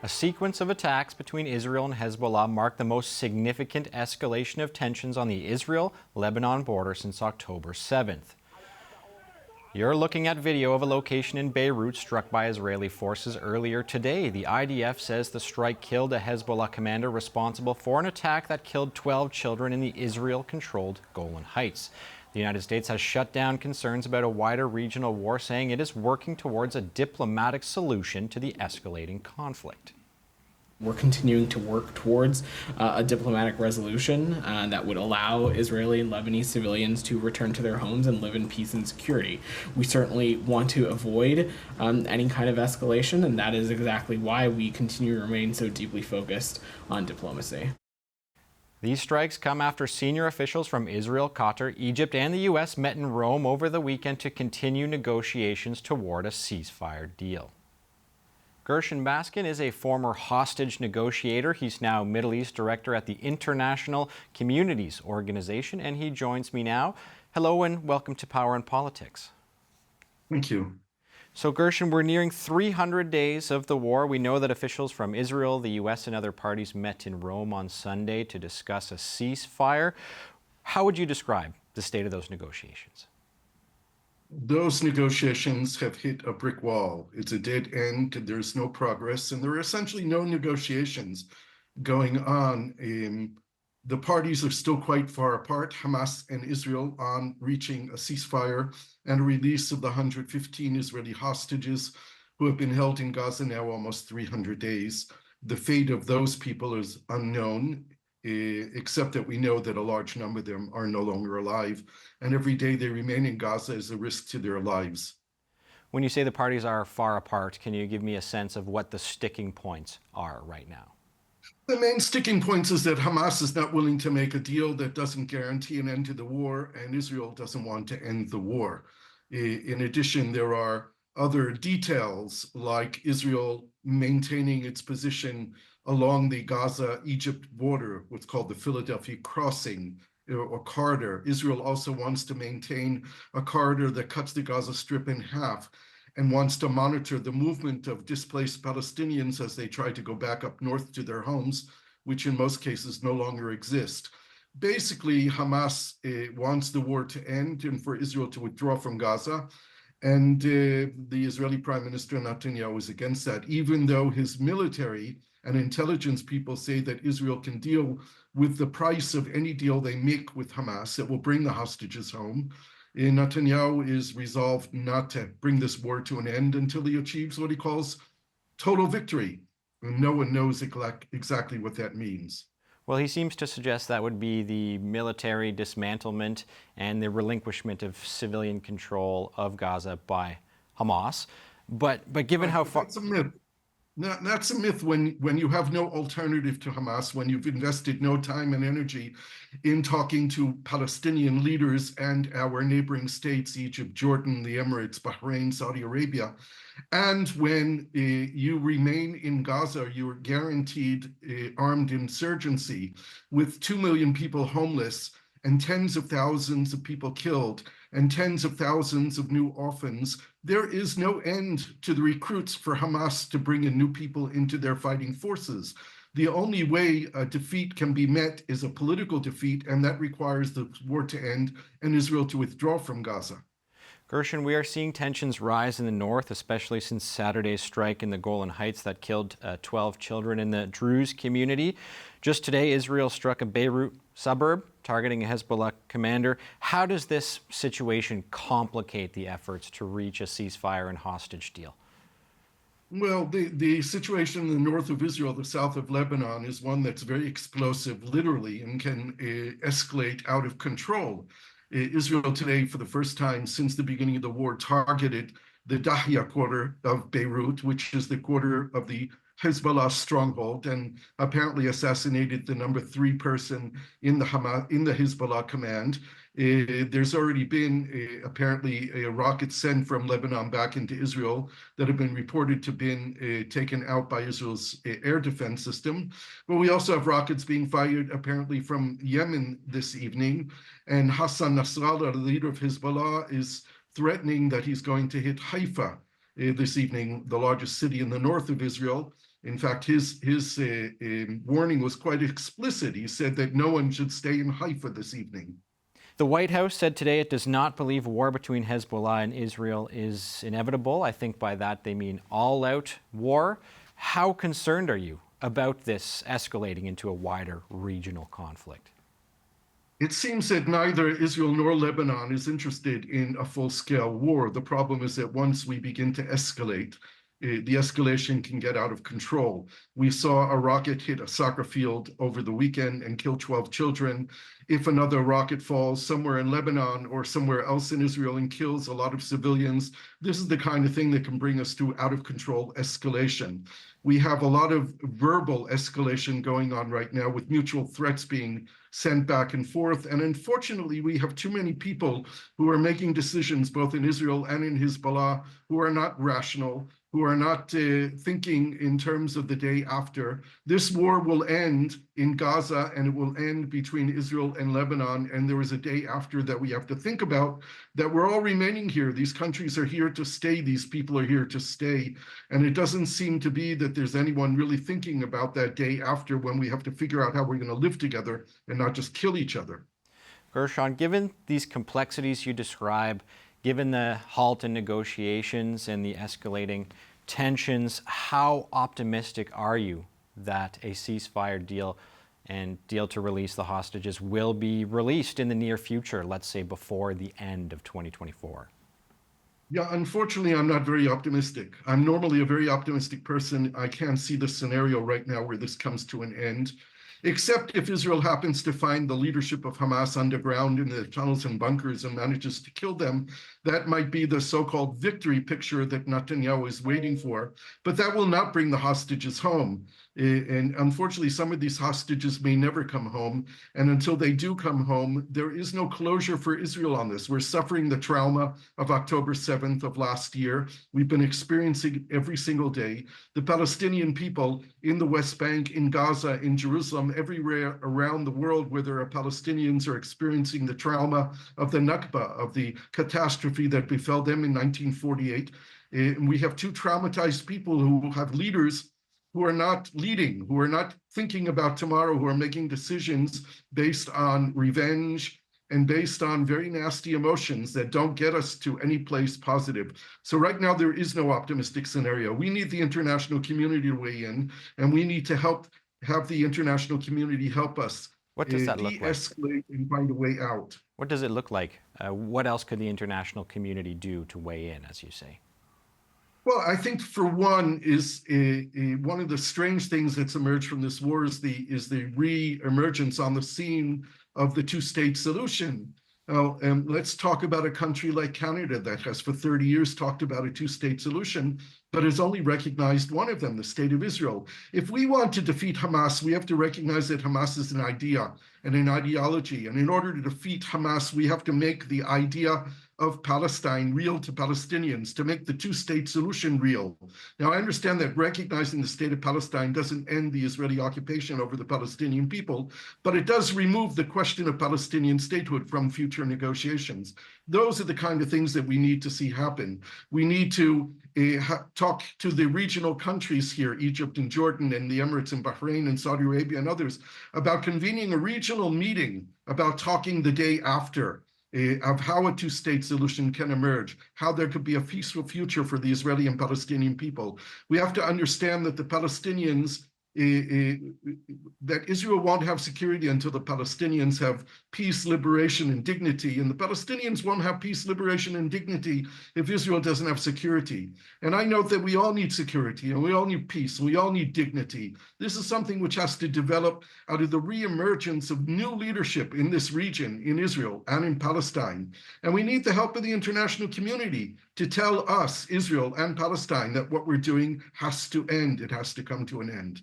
A sequence of attacks between Israel and Hezbollah marked the most significant escalation of tensions on the Israel-Lebanon border since October 7th. You're looking at video of a location in Beirut struck by Israeli forces earlier today. The IDF says the strike killed a Hezbollah commander responsible for an attack that killed 12 children in the Israel-controlled Golan Heights. The United States has shut down concerns about a wider regional war, saying it is working towards a diplomatic solution to the escalating conflict. We're continuing to work towards a diplomatic resolution that would allow Israeli and Lebanese civilians to return to their homes and live in peace and security. We certainly want to avoid any kind of escalation, and that is exactly why we continue to remain so deeply focused on diplomacy. These strikes come after senior officials from Israel, Qatar, Egypt, and the U.S. met in Rome over the weekend to continue negotiations toward a ceasefire deal. Gershon Baskin is a former hostage negotiator. He's now Middle East director at the International Communities Organization, and he joins me now. Hello and welcome to Power and Politics. Thank you. So Gershon, we're nearing 300 days of the war. We know that officials from Israel, the U.S. and other parties met in Rome on Sunday to discuss a ceasefire. How would you describe the state of those negotiations? Those negotiations have hit a brick wall. It's a dead end. There's no progress, and there are essentially no negotiations going on. The parties are still quite far apart, Hamas and Israel, on reaching a ceasefire and a release of the 115 Israeli hostages who have been held in Gaza now almost 300 days. The fate of those people is unknown, except that we know that a large number of them are no longer alive. And every day they remain in Gaza is a risk to their lives. When you say the parties are far apart, can you give me a sense of what the sticking points are right now? The main sticking points is that Hamas is not willing to make a deal that doesn't guarantee an end to the war, and Israel doesn't want to end the war. In addition, there are other details, like Israel maintaining its position along the Gaza-Egypt border, what's called the Philadelphia Crossing, or corridor. Israel also wants to maintain a corridor that cuts the Gaza Strip in half and wants to monitor the movement of displaced Palestinians as they try to go back up north to their homes, which in most cases no longer exist. Basically, Hamas wants the war to end and for Israel to withdraw from Gaza. And the Israeli Prime Minister Netanyahu is against that, even though his military and intelligence people say that Israel can deal with the price of any deal they make with Hamas that will bring the hostages home. Netanyahu is resolved not to bring this war to an end until he achieves what he calls total victory. And no one knows exactly what that means. Well, he seems to suggest that would be the military dismantlement and the relinquishment of civilian control of Gaza by Hamas. But given how far... That's a myth. That's a myth when you have no alternative to Hamas, when you've invested no time and energy in talking to Palestinian leaders and our neighboring states, Egypt, Jordan, the Emirates, Bahrain, Saudi Arabia, and when you remain in Gaza, you're guaranteed armed insurgency with 2 million people homeless and tens of thousands of people killed and tens of thousands of new orphans. There is no end to the recruits for Hamas to bring in new people into their fighting forces. The only way a defeat can be met is a political defeat, and that requires the war to end and Israel to withdraw from Gaza. Gershon, we are seeing tensions rise in the north, especially since Saturday's strike in the Golan Heights that killed 12 children in the Druze community. Just today, Israel struck a Beirut suburb, targeting a Hezbollah commander. How does this situation complicate the efforts to reach a ceasefire and hostage deal? Well, the situation in the north of Israel, the south of Lebanon, is one that's very explosive, literally, and can escalate out of control. Israel today, for the first time since the beginning of the war, targeted the Dahya quarter of Beirut, which is the quarter of the Hezbollah stronghold, and apparently assassinated the number 3 person in the Hezbollah command. There's already been apparently a rocket sent from Lebanon back into Israel that have been reported to have been taken out by Israel's air defense system. But we also have rockets being fired apparently from Yemen this evening. And Hassan Nasrallah, the leader of Hezbollah, is threatening that he's going to hit Haifa this evening, the largest city in the north of Israel. In fact, his warning was quite explicit. He said that no one should stay in Haifa this evening. The White House said today it does not believe war between Hezbollah and Israel is inevitable. I think by that they mean all-out war. How concerned are you about this escalating into a wider regional conflict? It seems that neither Israel nor Lebanon is interested in a full-scale war. The problem is that once we begin to escalate, the escalation can get out of control. We saw a rocket hit a soccer field over the weekend and kill 12 children. If another rocket falls somewhere in Lebanon or somewhere else in Israel and kills a lot of civilians, this is the kind of thing that can bring us to out of control escalation. We have a lot of verbal escalation going on right now with mutual threats being sent back and forth. And unfortunately, we have too many people who are making decisions both in Israel and in Hezbollah who are not rational, who are not thinking in terms of the day after. This war will end in Gaza and it will end between Israel and Lebanon. And there is a day after that we have to think about, that we're all remaining here. These countries are here to stay. These people are here to stay. And it doesn't seem to be that there's anyone really thinking about that day after, when we have to figure out how we're going to live together and not just kill each other. Gershon, given these complexities you describe, given the halt in negotiations and the escalating tensions, how optimistic are you that a ceasefire deal and deal to release the hostages will be released in the near future, let's say before the end of 2024? Yeah, unfortunately, I'm not very optimistic. I'm normally a very optimistic person. I can't see the scenario right now where this comes to an end, except if Israel happens to find the leadership of Hamas underground in the tunnels and bunkers and manages to kill them. That might be the so-called victory picture that Netanyahu is waiting for, but that will not bring the hostages home. And unfortunately, some of these hostages may never come home. And until they do come home, there is no closure for Israel on this. We're suffering the trauma of October 7th of last year. We've been experiencing every single day. The Palestinian people in the West Bank, in Gaza, in Jerusalem, everywhere around the world where there are Palestinians are experiencing the trauma of the Nakba, of the catastrophe that befell them in 1948. And we have two traumatized people who have leaders who are not leading, who are not thinking about tomorrow, who are making decisions based on revenge and based on very nasty emotions that don't get us to any place positive. So right now, there is no optimistic scenario. We need the international community to weigh in, and we need to have the international community help us What does that look like? de-escalate and find a way out. What does it look like? What else could the international community do to weigh in, as you say? Well, I think for one is one of the strange things that's emerged from this war is the re-emergence on the scene of the two-state solution. Now, let's talk about a country like Canada that has for 30 years talked about a two-state solution, but has only recognized one of them, the state of Israel. If we want to defeat Hamas, we have to recognize that Hamas is an idea and an ideology. And in order to defeat Hamas, we have to make the idea of Palestine real to Palestinians, to make the two-state solution real. Now, I understand that recognizing the state of Palestine doesn't end the Israeli occupation over the Palestinian people, but it does remove the question of Palestinian statehood from future negotiations. Those are the kind of things that we need to see happen. We need to talk to the regional countries here, Egypt and Jordan and the Emirates and Bahrain and Saudi Arabia and others, about convening a regional meeting about talking the day after of how a two-state solution can emerge, how there could be a peaceful future for the Israeli and Palestinian people. We have to understand that the Palestinians, that Israel won't have security until the Palestinians have peace, liberation, and dignity. And the Palestinians won't have peace, liberation, and dignity if Israel doesn't have security. And I note that we all need security, and we all need peace, and we all need dignity. This is something which has to develop out of the reemergence of new leadership in this region, in Israel and in Palestine. And we need the help of the international community to tell us, Israel and Palestine, that what we're doing has to end. It has to come to an end.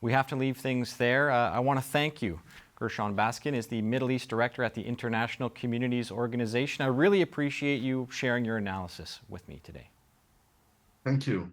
We have to leave things there. I want to thank you. Gershon Baskin is the Middle East Director at the International Communities Organization. I really appreciate you sharing your analysis with me today. Thank you.